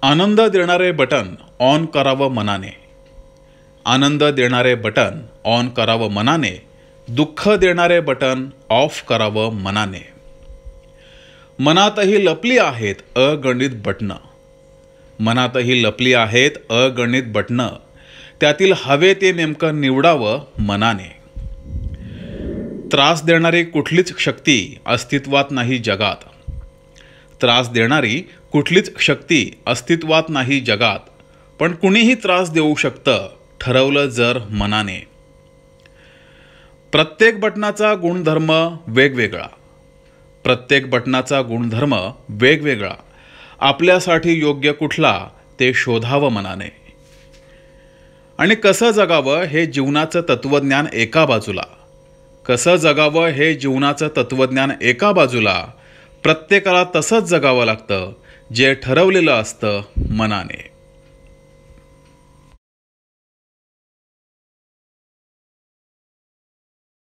आनंद देणारे button on करावं मनाने. आनंद देणारे बटन ऑन करावं मनाने. दुःख देणारे बटन ऑफ करावं मनाने. मनातही लपली आहेत अगणित बटणं. मनातही लपली आहेत अगणित बटणं. त्यातील हवे ते नेमकं निवडावं मनाने. त्रास देणारी कुठलीच शक्ती अस्तित्वात नाही जगात. त्रास देणारी कुठलीच शक्ती अस्तित्वात नाही जगात. पण कुणीही त्रास देऊ शकतं ठरवलं जर मनाने. प्रत्येक बटनाचा गुणधर्म वेगवेगळा. प्रत्येक बटनाचा गुणधर्म वेगवेगळा. आपल्यासाठी योग्य कुठला ते शोधावं मनाने. आणि कसं जगावं हे जीवनाचं तत्त्वज्ञान एका बाजूला. कसं जगावं हे जीवनाचं तत्त्वज्ञान एका बाजूला. प्रत्येकाला तसंच जगावं लागतं जे ठरवलेलं असतं मनाने.